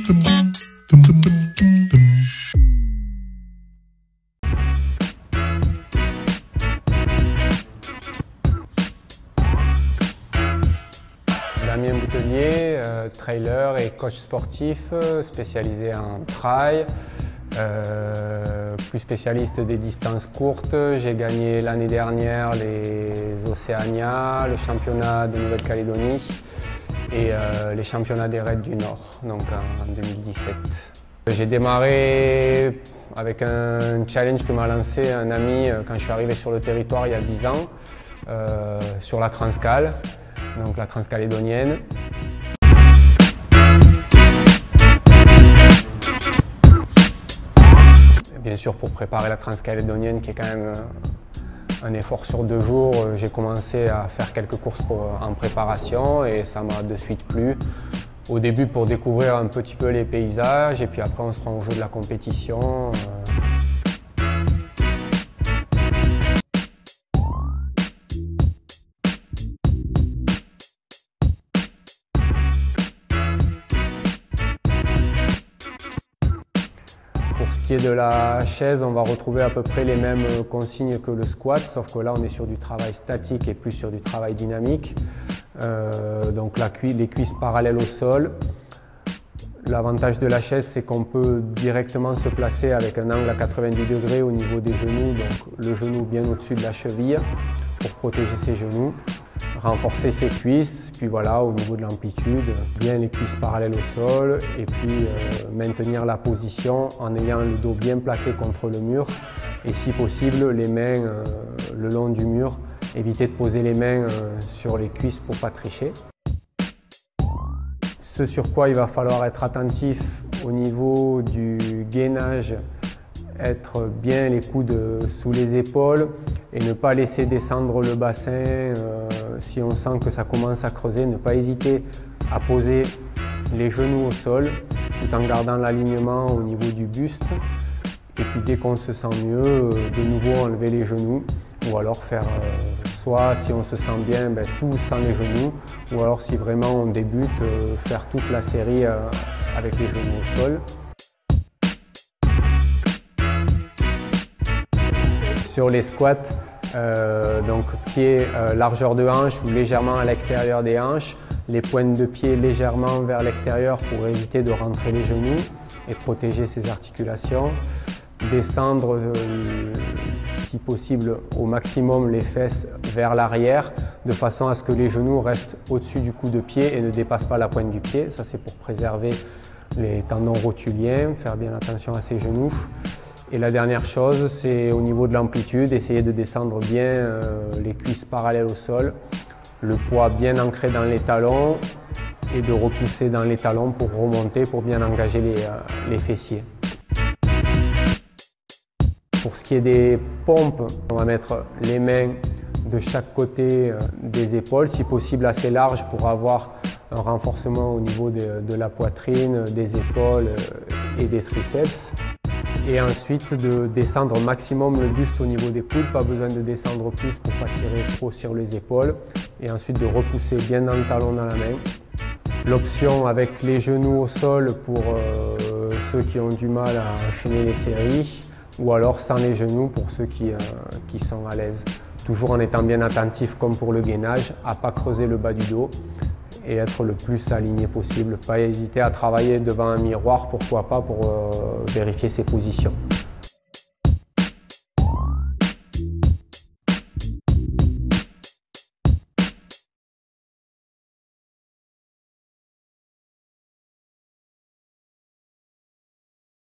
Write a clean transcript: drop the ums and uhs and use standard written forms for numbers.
Damien Boutelier, trailer et coach sportif spécialisé en trail, plus spécialiste des distances courtes. J'ai gagné l'année dernière les Océania, le championnat de Nouvelle-Calédonie et les championnats des Raids du Nord, donc en 2017. J'ai démarré avec un challenge que m'a lancé un ami quand je suis arrivé sur le territoire il y a 10 ans, sur la Transcal, donc la transcalédonienne. Bien sûr, pour préparer la transcalédonienne, qui est quand même un effort sur 2 jours, j'ai commencé à faire quelques courses en préparation et ça m'a de suite plu. Au début pour découvrir un petit peu les paysages et puis après on se prend au jeu de la compétition. Pour ce qui est de la chaise, on va retrouver à peu près les mêmes consignes que le squat, sauf que là on est sur du travail statique et plus sur du travail dynamique. Donc les cuisses parallèles au sol. L'avantage de la chaise, c'est qu'on peut directement se placer avec un angle à 90 degrés au niveau des genoux, donc le genou bien au-dessus de la cheville pour protéger ses genoux, renforcer ses cuisses, puis voilà, au niveau de l'amplitude, bien les cuisses parallèles au sol et puis maintenir la position en ayant le dos bien plaqué contre le mur et si possible les mains le long du mur. Éviter de poser les mains sur les cuisses pour ne pas tricher. Ce sur quoi il va falloir être attentif au niveau du gainage, être bien les coudes sous les épaules et ne pas laisser descendre le bassin si on sent que ça commence à creuser. Ne pas hésiter à poser les genoux au sol tout en gardant l'alignement au niveau du buste. Et puis dès qu'on se sent mieux, de nouveau enlever les genoux ou alors faire soit si on se sent bien, tout sans les genoux ou alors si vraiment on débute, faire toute la série avec les genoux au sol. Sur les squats, donc pieds largeur de hanche ou légèrement à l'extérieur des hanches, les pointes de pied légèrement vers l'extérieur pour éviter de rentrer les genoux et protéger ses articulations. Descendre si possible au maximum les fesses vers l'arrière de façon à ce que les genoux restent au-dessus du coup de pied et ne dépassent pas la pointe du pied. Ça c'est pour préserver les tendons rotuliens, faire bien attention à ses genoux. Et la dernière chose, c'est au niveau de l'amplitude, essayer de descendre bien les cuisses parallèles au sol, le poids bien ancré dans les talons et de repousser dans les talons pour remonter, pour bien engager les fessiers. Pour ce qui est des pompes, on va mettre les mains de chaque côté des épaules, si possible assez large pour avoir un renforcement au niveau de la poitrine, des épaules et des triceps. Et ensuite de descendre au maximum le buste au niveau des coudes, pas besoin de descendre plus pour ne pas tirer trop sur les épaules. Et ensuite de repousser bien dans le talon dans la main. L'option avec les genoux au sol pour ceux qui ont du mal à enchaîner les séries. Ou alors sans les genoux pour ceux qui sont à l'aise. Toujours en étant bien attentif comme pour le gainage, à ne pas creuser le bas du dos et être le plus aligné possible. Pas hésiter à travailler devant un miroir, pourquoi pas, pour vérifier ses positions.